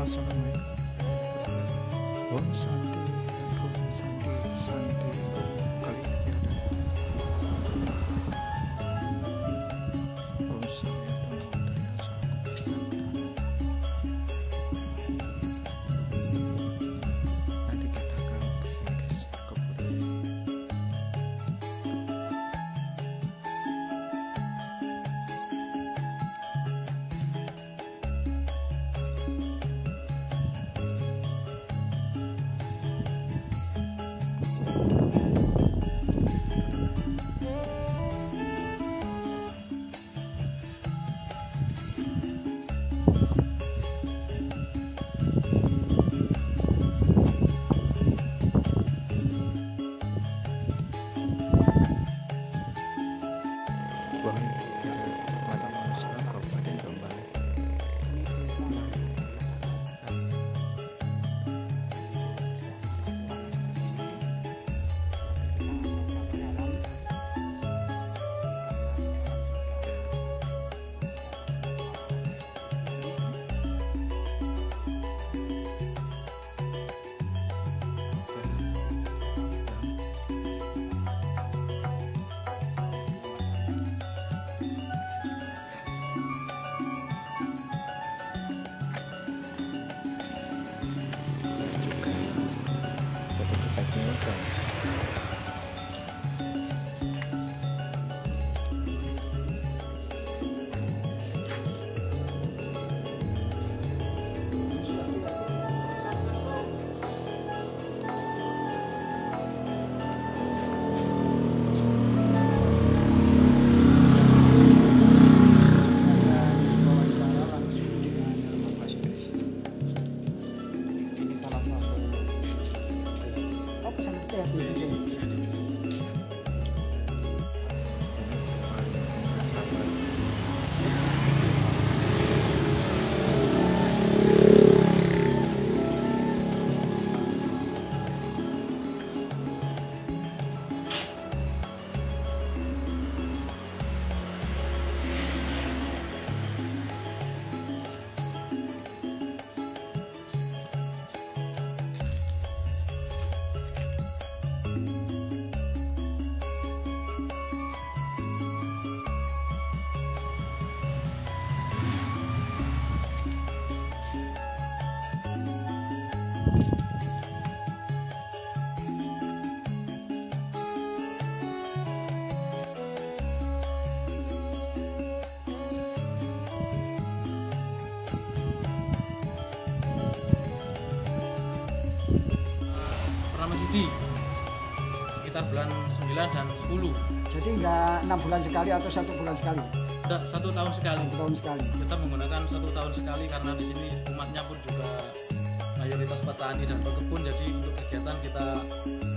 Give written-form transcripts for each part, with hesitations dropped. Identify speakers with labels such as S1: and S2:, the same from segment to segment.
S1: Assalamualaikum. Om Santi, Om Santi, Santi, Om kali ini ada. Om Santi, nanti kita akan bersih-bersih kuburan. Buang dari mata manusia Kabupaten Jombang.
S2: Suci sekitar bulan 9 dan 10.
S3: Jadi enggak 6 bulan sekali atau 1 bulan sekali?
S2: Tidak, 1 tahun sekali.
S3: 1 tahun sekali.
S2: Kita menggunakan 1 tahun sekali karena di sini umatnya pun juga mayoritas petani dan pekebun, jadi untuk kegiatan kita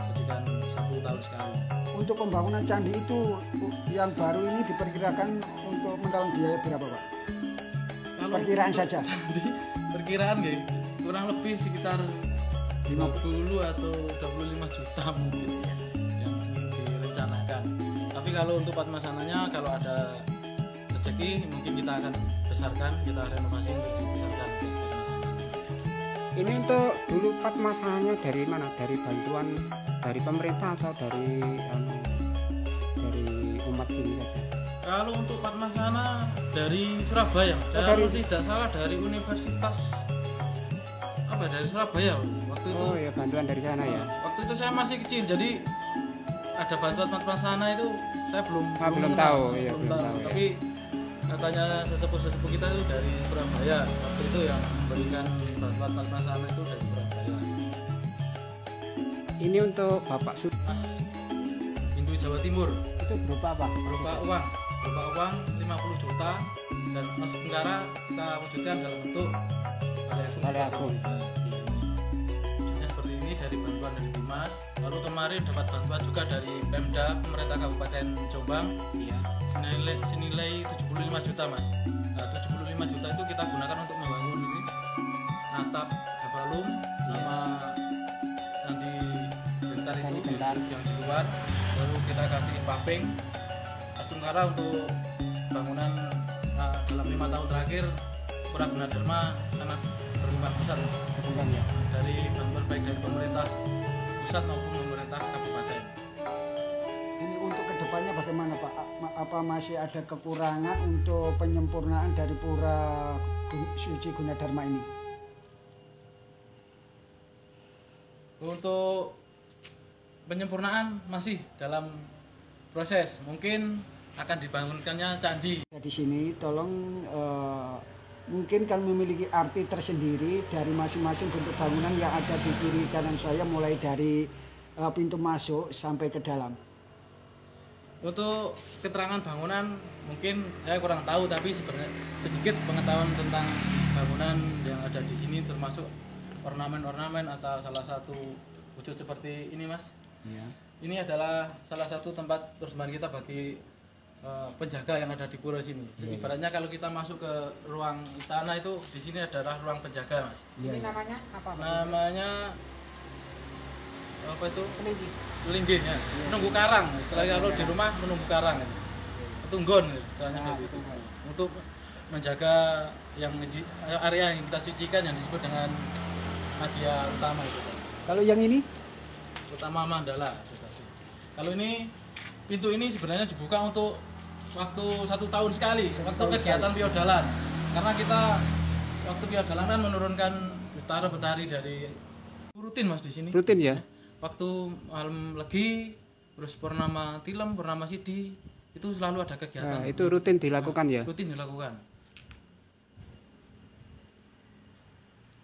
S2: jadikan 1 tahun sekali.
S3: Untuk pembangunan candi itu yang baru ini diperkirakan untuk menelan biaya berapa, Pak?
S2: Kalau
S3: Perkiraan saja.
S2: Candi, perkiraan ya, kurang lebih sekitar 50 atau 25 juta mungkin ya, yang direncanakan. Tapi kalau untuk Padmasananya, kalau ada rezeki mungkin kita akan besarkan, kita renovasi untuk dibesarkan.
S4: Ini untuk dulu Padmasananya dari mana? Dari bantuan dari pemerintah atau dari umat sini saja?
S2: Kalau untuk Padmasana dari Surabaya, kalau tidak salah dari Universitas dari Surabaya waktu itu.
S4: Oh ya, bantuan dari sana ya.
S2: Waktu itu saya masih kecil, jadi ada bantuan Padmasana itu saya belum
S4: tahu ya,
S2: belum tahu.
S4: Ya.
S2: Tapi katanya sesepuh kita itu dari Surabaya, waktu itu yang memberikan bantuan Padmasana itu dari Surabaya.
S4: Ini untuk Bapak
S2: Mas Hindu Jawa Timur.
S3: Itu berupa apa?
S2: Berupa uang 50 juta, dan Mas Tenggara kita wujudkan dalam bentuk
S4: Balai Agung.
S2: Wujudnya seperti ini dari bantuan dari Dimas. Lalu kemarin dapat bantuan juga dari Pemda, pemerintah Kabupaten Jombang. Iya. Senilai 75 juta, Mas. Nah, 75 juta itu kita gunakan untuk membangun ini atap Habalum sama yang di bentar itu yang di luar. Lalu kita kasih paving Mas Tenggara untuk bangunan dalam 5 tahun terakhir Pura Gunadarma sangat berkembang pesat
S4: berkembang ya.
S2: dari bantuan baik dari pemerintah pusat maupun pemerintah kabupaten.
S3: Ini untuk kedepannya bagaimana Pak? Apa masih ada kekurangan untuk penyempurnaan dari Pura Suci Gunadarma ini?
S2: Untuk penyempurnaan masih dalam proses, mungkin akan dibangunkannya candi.
S3: Di sini tolong mungkin kan memiliki arti tersendiri dari masing-masing bentuk bangunan yang ada di kiri kanan saya, mulai dari pintu masuk sampai ke dalam.
S2: Untuk keterangan bangunan mungkin saya kurang tahu, tapi sebenarnya sedikit pengetahuan tentang bangunan yang ada di sini, termasuk ornamen-ornamen atau salah satu wujud seperti ini, Mas.
S3: Ya.
S2: Ini adalah salah satu tempat persembahan kita bagi penjaga yang ada di pura sini. Ibaratnya kalau kita masuk ke ruang istana itu, di sini adalah ruang penjaga, Mas.
S3: Ini
S4: Namanya apa?
S2: Namanya apa itu?
S4: Kelinci.
S2: Linggih ya. Menunggu karang. Setelah kalau di rumah menunggu karang. Tunggon istilahnya kayak gitu. Untuk menjaga yang area yang kita sucikan yang disebut dengan media utama itu.
S3: Kalau yang ini?
S2: Utama mandala. Kalau ini pintu ini sebenarnya dibuka untuk waktu 1 tahun sekali, waktu kegiatan piodalan. Karena kita waktu piodalan kan menurunkan betara-betari dari rutin, Mas, di sini.
S4: Rutin ya.
S2: Waktu malam legi, terus purnama tilem, purnama sidi, itu selalu ada kegiatan.
S4: Nah, itu rutin dilakukan ya.
S2: Rutin dilakukan.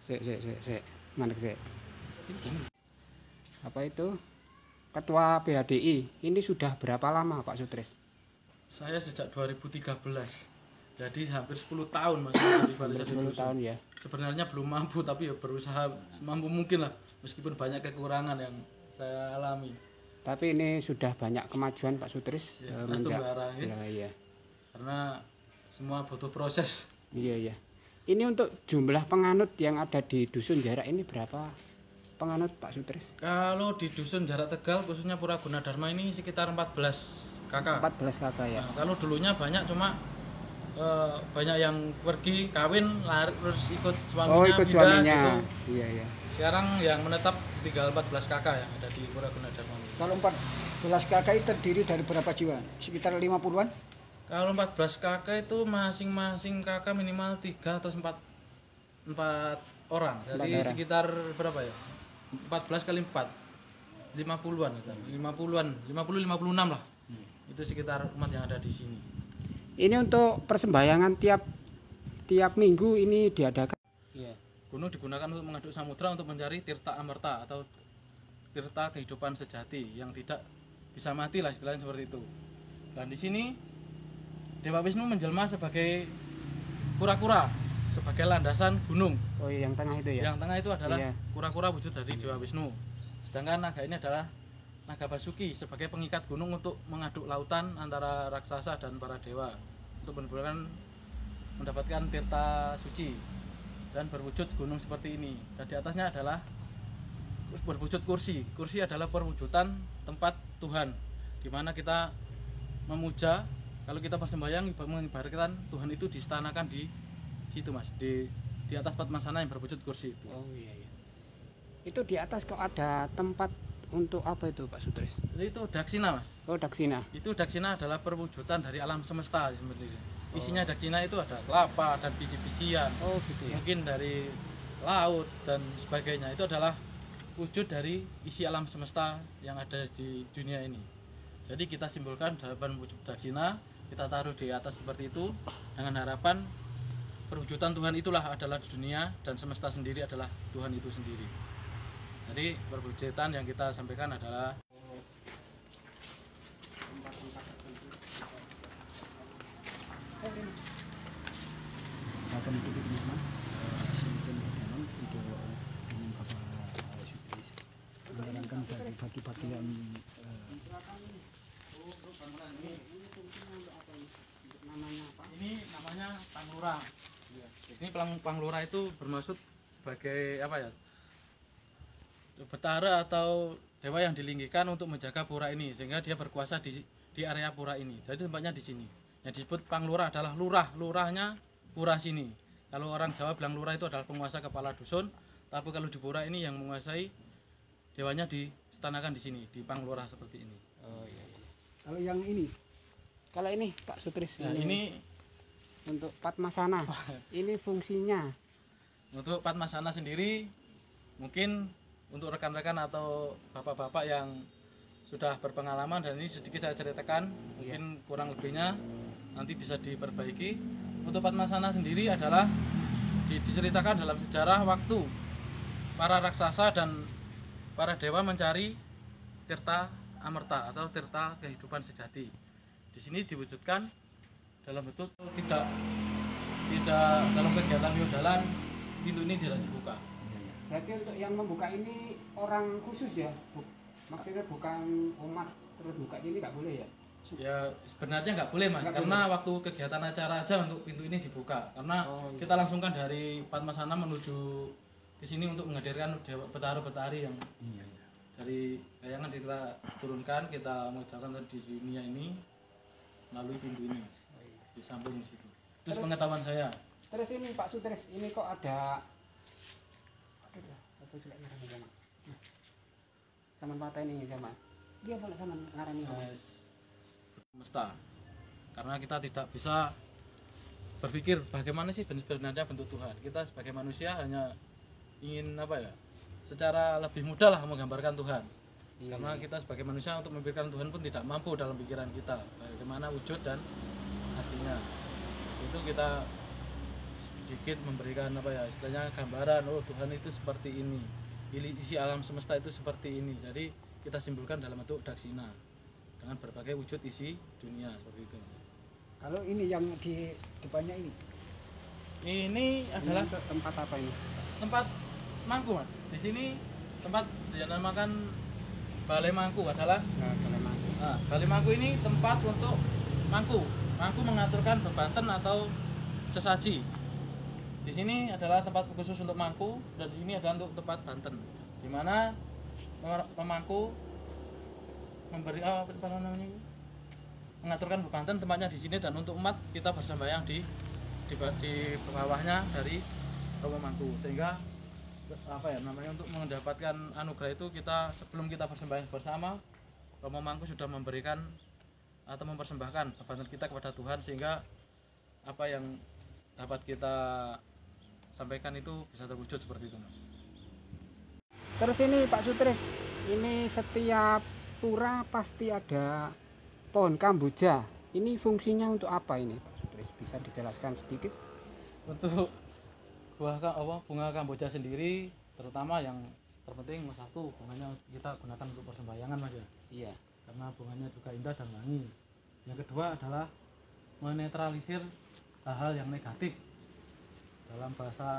S4: Sek. Mandek sek. Apa itu? Ketua PHDI. Ini sudah berapa lama Pak Sutris?
S2: Saya sejak 2013. Jadi hampir 10 tahun Mas di Balai Satu
S4: 10
S2: Dusun.
S4: tahun ya.
S2: Sebenarnya belum mampu, tapi ya berusaha mampu mungkin lah, meskipun banyak kekurangan yang saya alami.
S4: Tapi ini sudah banyak kemajuan Pak Sutris.
S2: Ya, Astungara, ya.
S4: Ya, iya.
S2: Karena semua butuh proses.
S4: Iya. Ini untuk jumlah penganut yang ada di Dusun Jarak ini berapa penganut Pak Sutris?
S2: Kalau di Dusun Jarak Tegal, khususnya Pura Gunadarma ini sekitar 14 kakak.
S4: 14 kakak ya.
S2: Nah, kalau dulunya banyak, cuma banyak yang pergi kawin lari terus ikut suaminya.
S4: Oh, ikut
S2: pindah,
S4: suaminya.
S2: gitu.
S4: Iya.
S2: Sekarang yang menetap tinggal 14 kakak yang ada di Pura Gunadarma.
S3: Kalau 14 kakak itu terdiri dari berapa jiwa? Sekitar 50-an?
S2: Kalau 14 kakak itu masing-masing kakak minimal 3 atau 4 orang. Jadi
S4: 4 orang.
S2: sekitar berapa ya? 14 kali 4 50-an, 50-an, 50-56 lah. Itu sekitar umat yang ada di sini.
S4: Ini untuk persembahyangan tiap minggu ini diadakan.
S2: Iya. Gunung digunakan untuk mengaduk samudra untuk mencari tirta amerta atau tirta kehidupan sejati yang tidak bisa mati lah, istilahnya seperti itu. Dan di sini Dewa Wisnu menjelma sebagai kura-kura, sebagai landasan gunung.
S4: Oh, yang tengah itu ya.
S2: Yang tengah itu adalah
S4: Iya.
S2: kura-kura wujud dari Dewa Wisnu. Sedangkan naga ini adalah naga Basuki sebagai pengikat gunung untuk mengaduk lautan antara raksasa dan para dewa untuk mendapatkan tirta suci dan berwujud gunung seperti ini. Dan di atasnya adalah berwujud kursi. Kursi adalah perwujudan tempat Tuhan, di mana kita memuja. Kalau kita pas sembahyang mengibaratkan Tuhan itu diistanakan di situ, Mas, di atas Padmasana yang berwujud kursi itu.
S4: Oh iya. Itu di atas kok ada tempat untuk apa itu Pak Sutris?
S2: Jadi itu daksina, Mas.
S4: Oh, daksina.
S2: Itu daksina adalah perwujudan dari alam semesta sebenarnya. Isinya daksina itu ada kelapa dan biji-bijian.
S4: Oh gitu ya.
S2: Mungkin dari laut dan sebagainya. Itu adalah wujud dari isi alam semesta yang ada di dunia ini. Jadi kita simbolkan dalam wujud daksina, kita taruh di atas seperti itu dengan harapan perwujudan Tuhan itulah adalah dunia dan semesta sendiri adalah Tuhan itu sendiri. Jadi perwujudan yang kita sampaikan adalah
S3: Akan itu teman-teman. Simpen di dalam untuk dengan Bapak Sutris menjalankan dari bagi-bagi yang
S2: ini namanya Panglura. Ini Panglura itu bermaksud sebagai apa ya? Betara atau dewa yang dilinggikan untuk menjaga pura ini sehingga dia berkuasa di area pura ini. Jadi tempatnya di sini. Yang disebut Panglura adalah lurahnya pura sini. Kalau orang Jawa bilang lurah itu adalah penguasa kepala dusun, tapi kalau di Pura ini yang menguasai dewanya disetanakan di sini, di Panglurah seperti ini.
S4: Oh iya.
S3: Kalau yang ini,
S4: Kalau ini Pak Sutris,
S2: Nah, ini
S4: untuk Padmasana. Ini fungsinya.
S2: untuk Padmasana sendiri, mungkin untuk rekan-rekan atau bapak-bapak yang sudah berpengalaman, dan ini sedikit saya ceritakan, mungkin kurang lebihnya nanti bisa diperbaiki. Untuk Padmasana sendiri adalah diceritakan dalam sejarah waktu para raksasa dan para dewa mencari tirta amerta atau tirta kehidupan sejati. Di sini diwujudkan dalam bentuk tidak dalam kegiatan feodalan, pintu ini tidak dibuka.
S4: Berarti untuk yang membuka ini orang khusus ya? Maksudnya bukan umat terus buka ini nggak boleh ya?
S2: Ya sebenarnya nggak boleh mas,
S4: Nggak
S2: karena waktu kegiatan acara aja untuk pintu ini dibuka, karena
S4: iya.
S2: kita langsungkan dari Padmasana menuju ke sini untuk menghadirkan petara-petari yang dari kayangan kita turunkan, kita mengerjakan di dunia ini melalui pintu ini mas, di samping di situ. Terus pengetahuan saya.
S4: Terus ini Pak Sutris, ini kok ada apa juga ngarani sama? Sama patah ini sama. Dia boleh sama ngarani sama.
S2: Semesta, karena kita tidak bisa berpikir bagaimana sih sebenarnya bentuk Tuhan. Kita sebagai manusia hanya ingin apa ya, secara lebih mudah lah menggambarkan Tuhan. Karena kita sebagai manusia untuk memikirkan Tuhan pun tidak mampu dalam pikiran kita bagaimana wujud dan aslinya. Itu kita sedikit memberikan apa ya, istilahnya gambaran, oh Tuhan itu seperti ini, isi alam semesta itu seperti ini. Jadi kita simpulkan dalam bentuk daksina dengan berbagai wujud isi dunia seperti itu.
S3: kalau ini yang di depannya
S2: Ini adalah
S4: untuk tempat apa ini?
S2: tempat mangku mas. Di sini tempat dinamakan Balai Mangku adalah
S4: Boleh masuk.
S2: Balai Mangku ini tempat untuk mangku. Mangku mengaturkan bebanten atau sesaji. Di sini adalah tempat khusus untuk mangku, dan di sini adalah untuk tempat banten, di mana pemangku memberi apa namanya, mengaturkan bebanten tempatnya di sini, dan untuk umat kita bersembahyang di bawahnya dari Romo Mangku, sehingga apa ya namanya, untuk mendapatkan anugerah itu kita sebelum kita bersembahyang bersama, Romo Mangku sudah memberikan atau mempersembahkan bebanten kita kepada Tuhan, sehingga apa yang dapat kita sampaikan itu bisa terwujud seperti itu mas.
S4: Terus ini Pak Sutris, ini setiap pura pasti ada pohon kamboja. Ini fungsinya untuk apa ini Pak Sutris? Bisa dijelaskan sedikit?
S2: Untuk bunga kamboja sendiri, terutama yang terpenting mas, satu, bunganya kita gunakan untuk persembahyangan mas ya.
S4: Iya.
S2: Karena bunganya juga indah dan wangi. Yang kedua adalah menetralisir hal-hal yang negatif. Dalam bahasa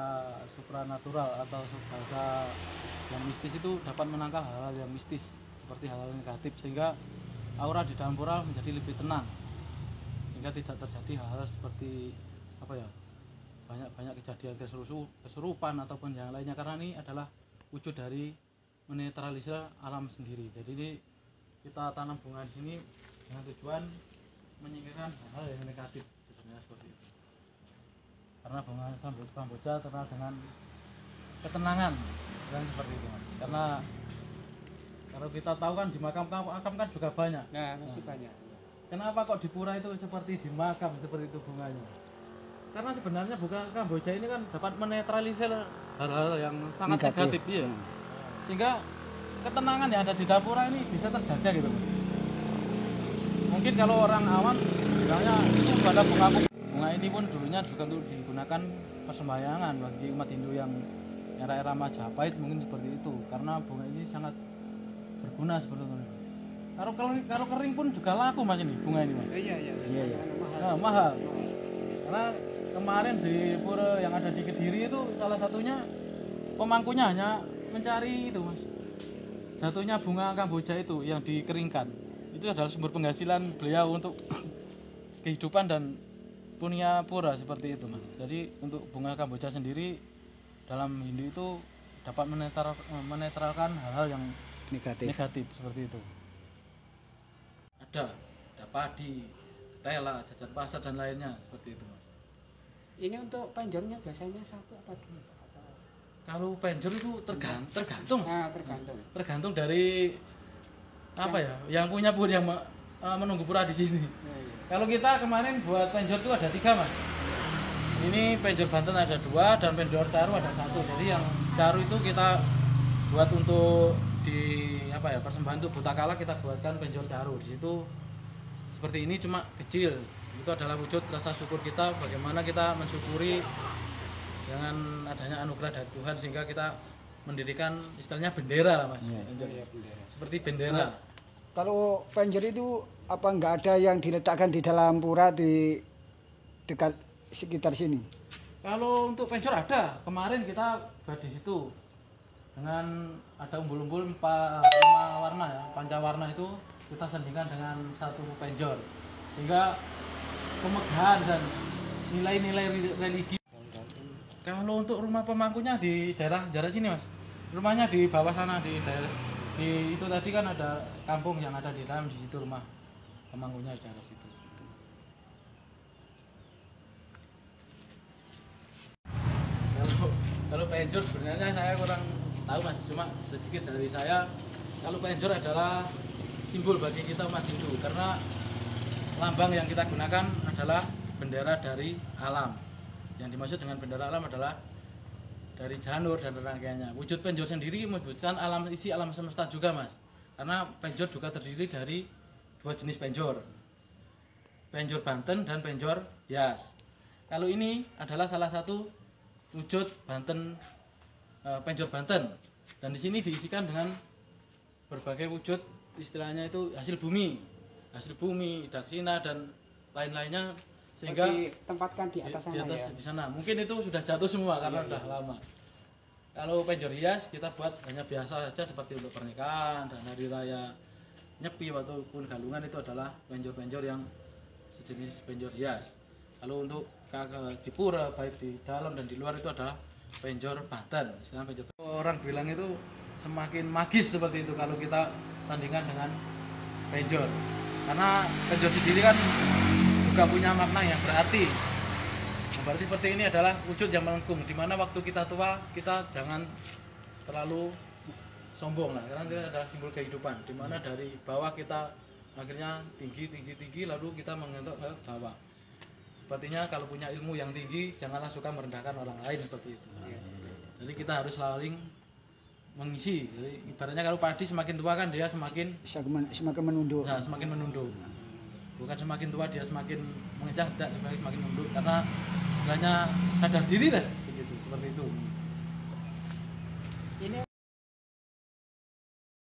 S2: supranatural atau bahasa yang mistis itu dapat menangkal hal-hal yang mistis seperti hal-hal negatif, sehingga aura di dalam pura menjadi lebih tenang, sehingga tidak terjadi hal-hal seperti apa ya, banyak kejadian kesurupan ataupun yang lainnya, karena ini adalah wujud dari menetralisir alam sendiri. Jadi ini kita tanam bunga di sini dengan tujuan menyingkirkan hal-hal yang negatif sebenarnya seperti itu. Karena bunga kamboja terkenal dengan ketenangan dan seperti itu mas. Karena kalau kita tahu kan di makam kan juga banyak.
S4: Nah, masih banyak.
S2: Kenapa kok di pura itu seperti di makam seperti itu bunganya? Karena sebenarnya bunga kamboja ini kan dapat menetralisir hal-hal yang sangat negatif ya. Sehingga ketenangan yang ada di dalam pura ini bisa terjaga gitu mas. Mungkin kalau orang awam bilangnya itu pada bunga ini pun dulunya juga untuk digunakan persembahyangan bagi umat Hindu yang era-era Majapahit, mungkin seperti itu, karena bunga ini sangat berguna seperti itu. Kalau kering pun juga laku mas ini bunga ini mas.
S4: Iya.
S2: Nah, mahal. Karena kemarin di pura yang ada di Kediri itu salah satunya pemangkunya hanya mencari itu mas, jatuhnya bunga kamboja itu yang dikeringkan. Itu adalah sumber penghasilan beliau untuk kehidupan dan punya pura seperti itu mas. Jadi untuk bunga kamboja sendiri dalam Hindu itu dapat menetralkan hal-hal yang negatif seperti itu. Ada padi, tela, jajan pasar dan lainnya seperti itu mas.
S4: Ini untuk penjornya biasanya satu apa dua? Atau-
S2: Kalau penjor itu tergantung.
S4: Nah, tergantung.
S2: Tergantung dari apa ya? Yang punya pun yang menunggu pura di sini.
S4: Ya, ya.
S2: Kalau kita kemarin buat penjor itu ada 3 mas. Ini penjor Banten ada 2 dan penjor Caru ada 1. Jadi yang Caru itu kita buat untuk di apa ya persembahan untuk buta kala kita buatkan penjor Caru. Di situ seperti ini cuma kecil. Itu adalah wujud rasa syukur kita bagaimana kita mensyukuri dengan adanya anugerah dari Tuhan sehingga kita mendirikan istilahnya bendera lah mas. Penjor.
S4: Iya, bendera.
S2: Seperti bendera.
S3: Kalau penjor itu apa nggak ada yang diletakkan di dalam pura di dekat sekitar sini?
S2: Kalau untuk penjor ada, kemarin kita buat di situ dengan ada umbul-umbul 5 warna ya, pancawarna itu kita sandingkan dengan satu penjor sehingga kemegahan dan nilai-nilai religi. Kalau untuk rumah pemangkunya di daerah sini mas, rumahnya di bawah sana di daerah di itu tadi kan ada kampung yang ada di dalam di situ rumah pemangkunya di daerah situ. Kalau penjor sebenarnya saya kurang tahu mas, cuma sedikit dari saya kalau penjor adalah simbol bagi kita umat Hindu karena lambang yang kita gunakan adalah bendera dari alam. Yang dimaksud dengan bendera alam adalah dari janur dan rangkaiannya. Wujud penjor sendiri mewujudkan alam isi alam semesta juga mas, karena penjor juga terdiri dari 2 jenis penjor, penjor Banten dan penjor Yas. Kalau ini adalah salah satu wujud Banten, penjor Banten, dan di sini diisikan dengan berbagai wujud istilahnya itu hasil bumi, daksina dan lain-lainnya sehingga
S4: Ditempatkan di atas sana ya.
S2: di sana. Mungkin itu sudah jatuh semua karena sudah lama. Kalau penjor hias kita buat hanya biasa saja seperti untuk pernikahan dan hari raya Nyepi ataupun Galungan itu adalah penjor-penjor yang sejenis penjor hias. Kalau untuk di pura baik di dalam dan di luar itu adalah penjor Banten. Istilah penjor orang bilang itu semakin magis seperti itu kalau kita sandingkan dengan penjor. Karena penjor sendiri kan juga punya makna yang berarti. Berarti seperti ini adalah wujud yang melengkung, di mana waktu kita tua kita jangan terlalu sombong lah, karena itu adalah simbol kehidupan, di mana dari bawah kita akhirnya tinggi lalu kita mengentuk ke bawah. Sepertinya kalau punya ilmu yang tinggi janganlah suka merendahkan orang lain seperti itu. Jadi kita harus saling mengisi. Jadi ibaratnya kalau padi semakin tua kan dia semakin
S3: menunduk.
S2: Nah, semakin menunduk. Bukan semakin tua dia semakin mengejar, tidak, semakin menunduk karena istilahnya sadar diri lah begitu, seperti itu.
S4: Ini